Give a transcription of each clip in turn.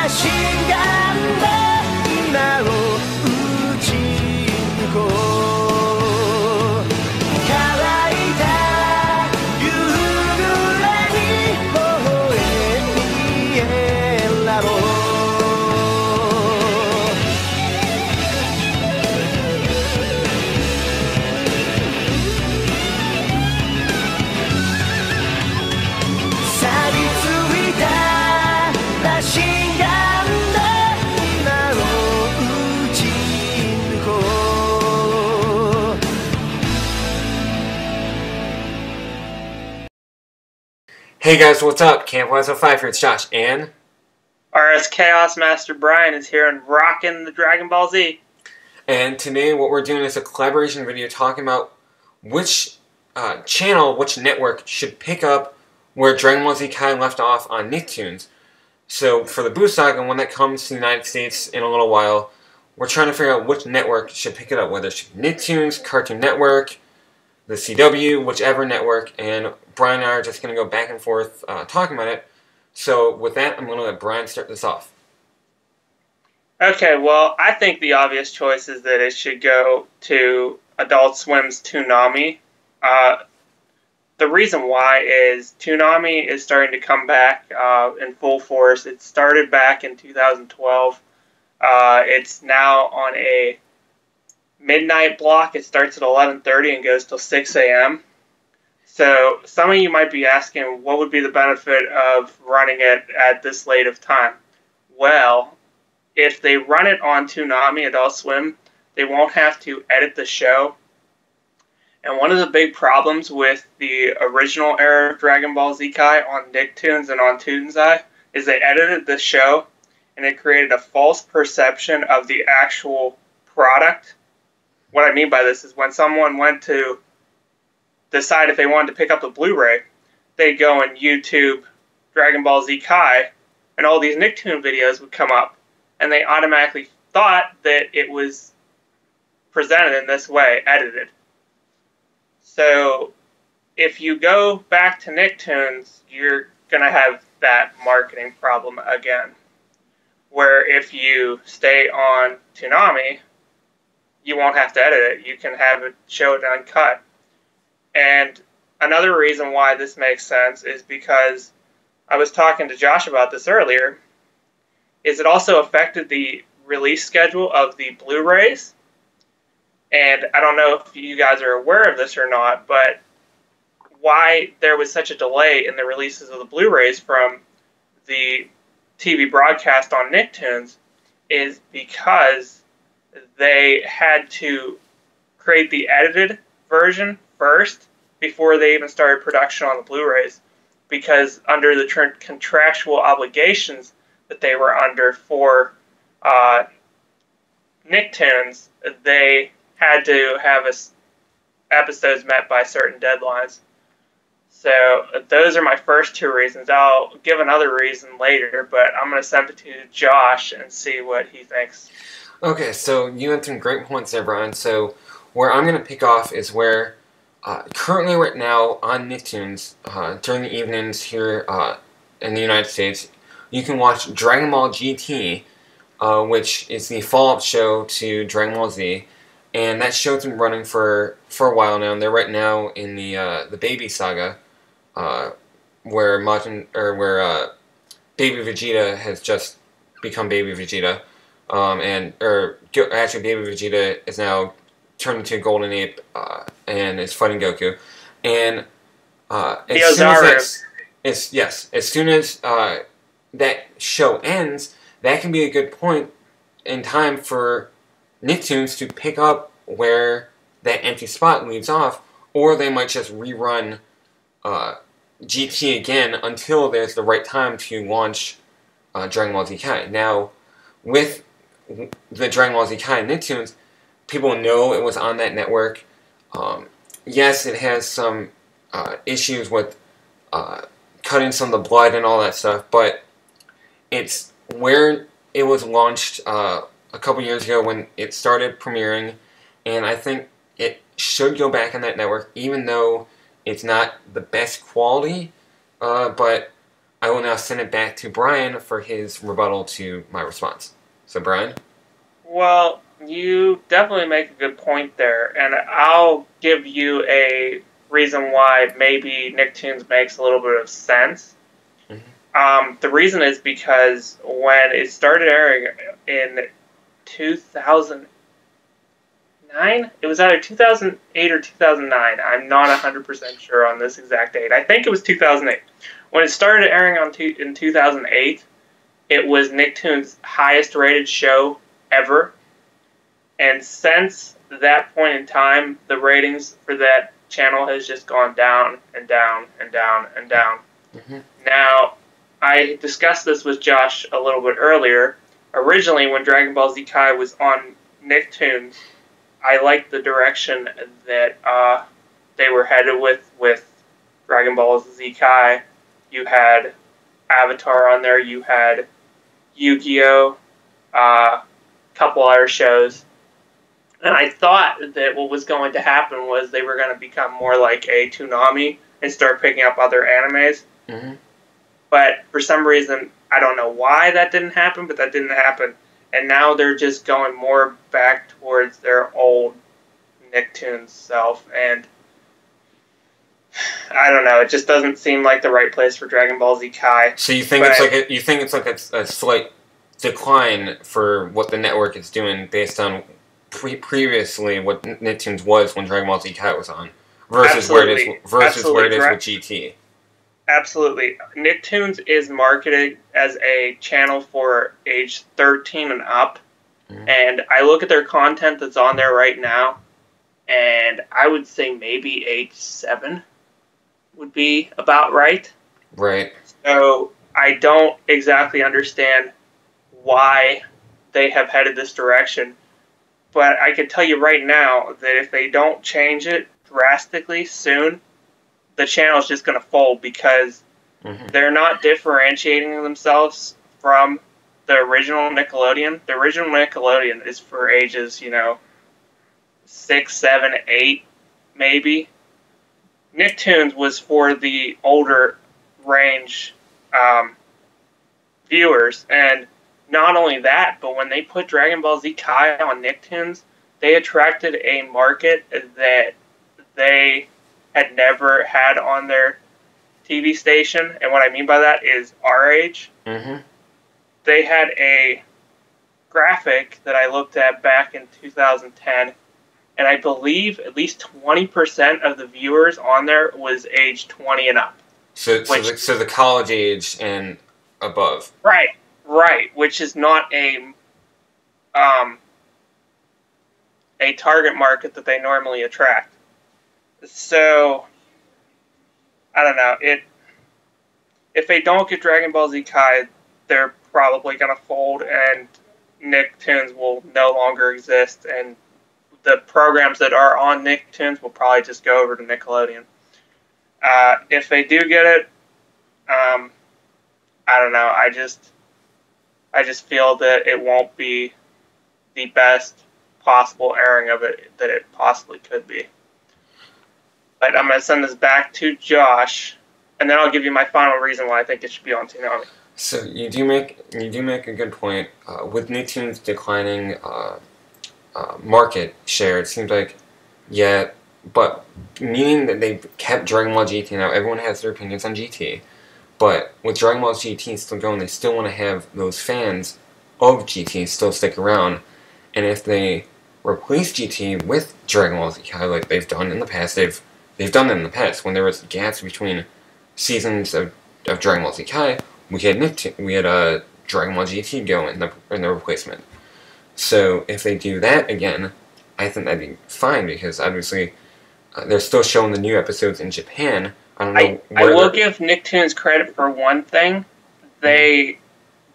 しがんだ今を打ち抜こう乾いた夕暮れに微笑み選ぼうHey guys, what's up? Camp 105 here, it's Josh, and RSChaosmaster Brian is here and rocking the Dragon Ball Z. And today what we're doing is a collaboration video talking about which channel, which network should pick up where Dragon Ball Z Kai left off on Nicktoons. So for the Buu Saga, when that comes to the United States in a little while, we're trying to figure out which network should pick it up, whether it should be Nicktoons, Cartoon Network, the CW, whichever network, and Brian and I are just going to go back and forth talking about it. So with that, I'm going to let Brian start this off. Okay, well, I think the obvious choice is that it should go to Adult Swim's Toonami. The reason why is Toonami is starting to come back in full force. It started back in 2012. It's now on a midnight block. It starts at 11:30 and goes till 6 a.m. So some of you might be asking, what would be the benefit of running it at this late of time? Well, if they run it on Toonami, Adult Swim, they won't have to edit the show. And one of the big problems with the original era of Dragon Ball Z Kai on Nicktoons and on Toonami is they edited the show and it created a false perception of the actual product. What I mean by this is when someone went to decide if they wanted to pick up the Blu-ray, they'd go on YouTube Dragon Ball Z Kai, and all these Nicktoon videos would come up, and they automatically thought that it was presented in this way, edited. So if you go back to Nicktoons, you're going to have that marketing problem again, where if you stay on Toonami, you won't have to edit it. You can have it show it uncut. And another reason why this makes sense is because I was talking to Josh about this earlier, is it also affected the release schedule of the Blu-rays. And I don't know if you guys are aware of this or not, but why there was such a delay in the releases of the Blu-rays from the TV broadcast on Nicktoons is because they had to create the edited version first before they even started production on the Blu-rays, because under the contractual obligations that they were under for Nicktoons, they had to have episodes met by certain deadlines. So those are my first two reasons. I'll give another reason later, but I'm going to send it to Josh and see what he thinks. Okay, so you had some great points there, Brian. So where I'm going to pick off is where currently right now on Nicktoons, during the evenings here in the United States, you can watch Dragon Ball GT, which is the follow-up show to Dragon Ball Z, and that show's been running for a while now, and they're right now in the Baby Saga, where Baby Vegeta has just become Baby Vegeta. Actually, Baby Vegeta is now turned into a Golden Ape and is fighting Goku. And as soon as that show ends, that can be a good point in time for Nicktoons to pick up where that empty spot leaves off, or they might just rerun GT again until there's the right time to launch Dragon Ball Z Kai. Now, with the Dragon Ball Z Kai Nicktoons, people know it was on that network. Yes, it has some issues with cutting some of the blood and all that stuff, but it's where it was launched a couple years ago when it started premiering, and I think it should go back on that network, even though it's not the best quality, but I will now send it back to Brian for his rebuttal to my response. So, Brian? Well, you definitely make a good point there, and I'll give you a reason why maybe Nicktoons makes a little bit of sense. The reason is because when it started airing in 2009, it was either 2008 or 2009. I'm not 100% sure on this exact date. I think it was 2008. When it started airing in 2008, it was Nicktoons' highest rated show ever. And since that point in time, the ratings for that channel has just gone down and down and down and down. Now, I discussed this with Josh a little bit earlier. Originally, when Dragon Ball Z Kai was on Nicktoons, I liked the direction that they were headed with Dragon Ball Z Kai. You had Avatar on there, you had Yu-Gi-Oh!, a couple other shows. And I thought that what was going to happen was they were going to become more like a Toonami and start picking up other animes. But for some reason, I don't know why that didn't happen, but that didn't happen. And now they're just going more back towards their old Nicktoons self. And I don't know, it just doesn't seem like the right place for Dragon Ball Z Kai. So you think it's like a slight decline for what the network is doing based on previously what Nicktoons was when Dragon Ball Z Kai was on, versus where it is with GT. Absolutely. Nicktoons is marketed as a channel for age 13 and up. And I look at their content that's on there right now, and I would say maybe age 7 would be about right. Right. So I don't exactly understand why they have headed this direction. But I can tell you right now that if they don't change it drastically soon, the channel is just going to fold because they're not differentiating themselves from the original Nickelodeon. The original Nickelodeon is for ages, 6, 7, 8, maybe. Nicktoons was for the older range viewers, and not only that, but when they put Dragon Ball Z Kai on Nicktoons, they attracted a market that they had never had on their TV station. And what I mean by that is our age. They had a graphic that I looked at back in 2010, and I believe at least 20% of the viewers on there was age 20 and up. So the college age and above. Right, which is not a target market that they normally attract. So, I don't know. If they don't get Dragon Ball Z Kai, they're probably going to fold, and Nicktoons will no longer exist, and the programs that are on Nicktoons will probably just go over to Nickelodeon. If they do get it, I don't know. I just feel that it won't be the best possible airing of it that it possibly could be. But I'm going to send this back to Josh, and then I'll give you my final reason why I think it should be on Toonami. So you do make a good point. With Nicktoons declining market share, it seems like, yeah, but meaning that they've kept Dragon Ball GT. Now everyone has their opinions on GT, but with Dragon Ball GT still going, they still want to have those fans of GT still stick around. And if they replace GT with Dragon Ball Z Kai like they've done in the past, they've done that in the past when there was gaps between seasons of Dragon Ball Z Kai. We had Dragon Ball GT go in the replacement. So if they do that again, I think that'd be fine because obviously they're still showing the new episodes in Japan. I don't know. I will give Nicktoons credit for one thing. They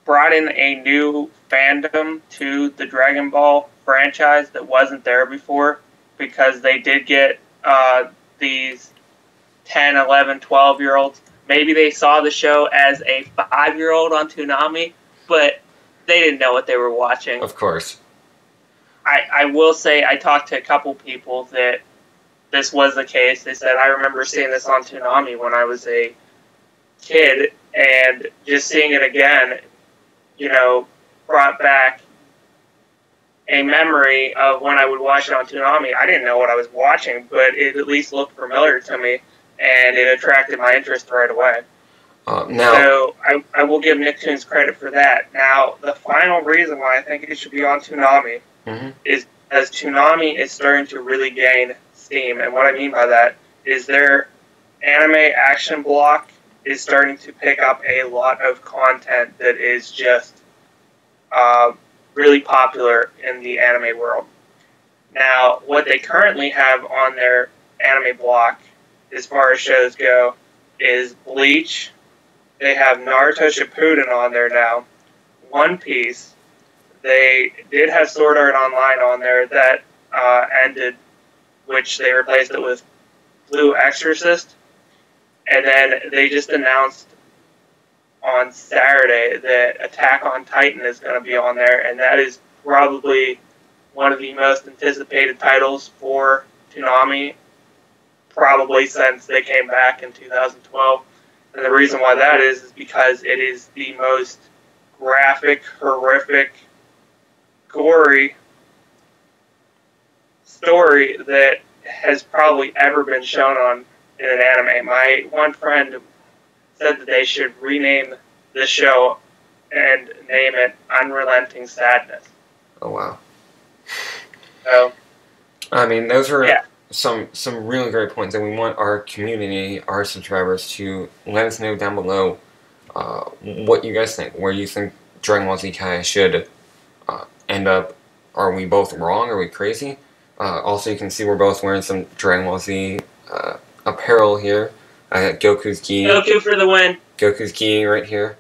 brought in a new fandom to the Dragon Ball franchise that wasn't there before, because they did get these 10, 11, 12-year-olds. Maybe they saw the show as a 5-year-old on Toonami, but they didn't know what they were watching. Of course. I will say I talked to a couple people that this was the case. They said, I remember seeing this on Toonami when I was a kid, and just seeing it again, you know, brought back a memory of when I would watch it on Toonami. I didn't know what I was watching, but it at least looked familiar to me, and it attracted my interest right away. So I will give Nicktoons credit for that. Now, the final reason why I think it should be on Toonami is because Toonami is starting to really gain steam, and what I mean by that is their anime action block is starting to pick up a lot of content that is just really popular in the anime world. Now, what they currently have on their anime block, as far as shows go, is Bleach. They have Naruto Shippuden on there now. One Piece. They did have Sword Art Online on there that ended, which they replaced it with Blue Exorcist. And then they just announced on Saturday that Attack on Titan is going to be on there, and that is probably one of the most anticipated titles for Toonami, probably since they came back in 2012. And the reason why that is because it is the most graphic, horrific, gory story that has probably ever been shown on in an anime. My one friend said that they should rename the show and name it Unrelenting Sadness. Oh, wow. So, I mean, those are some really great points, and we want our community, our subscribers, to let us know down below what you guys think, where you think Dragon Ball Z Kai should end up. Are we both wrong? Are we crazy? Also, you can see we're both wearing some Dragon Ball Z apparel here. I got Goku's gi. Goku for the win. Goku's gi right here.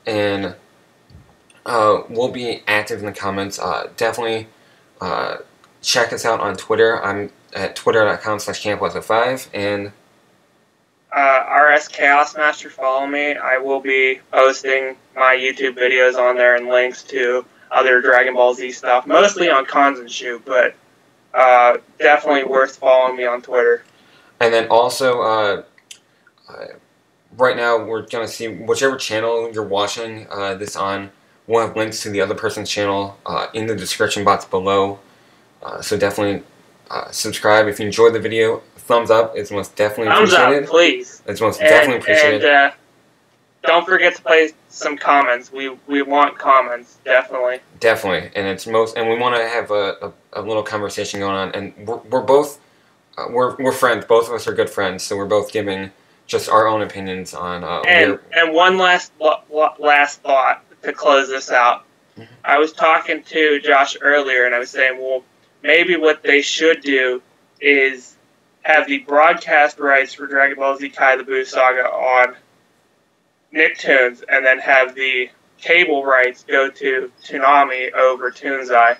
And we'll be active in the comments. Definitely check us out on Twitter. I'm at twitter.com/camp5, and RSChaosmaster, follow me. I will be posting my YouTube videos on there and links to other Dragon Ball Z stuff, mostly on Cons and Shoot, but definitely worth following me on Twitter. And then also, right now we're going to see whichever channel you're watching this on. We'll have links to the other person's channel in the description box below. So definitely subscribe. If you enjoyed the video, thumbs up. It's most definitely appreciated. Thumbs up, please. It's most definitely appreciated. And don't forget to place some comments. We want comments, definitely. Definitely, and we want to have a little conversation going on. And we're both we're friends. Both of us are good friends, so we're both giving just our own opinions on. And one last thought to close this out. I was talking to Josh earlier, and I was saying, well, maybe what they should do is have the broadcast rights for Dragon Ball Z Kai the Buu Saga on Nicktoons, and then have the cable rights go to Toonami over Toonzai.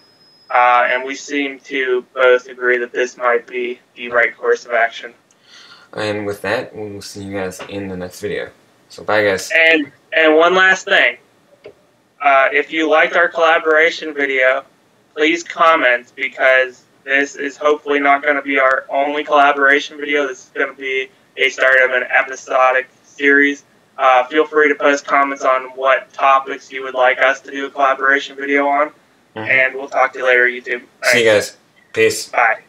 And we seem to both agree that this might be the right course of action. And with that, we'll see you guys in the next video. So bye, guys. And one last thing. If you liked our collaboration video, please comment, because this is hopefully not going to be our only collaboration video. This is going to be a start of an episodic series. Feel free to post comments on what topics you would like us to do a collaboration video on. And we'll talk to you later, YouTube. See you guys. Peace. Bye.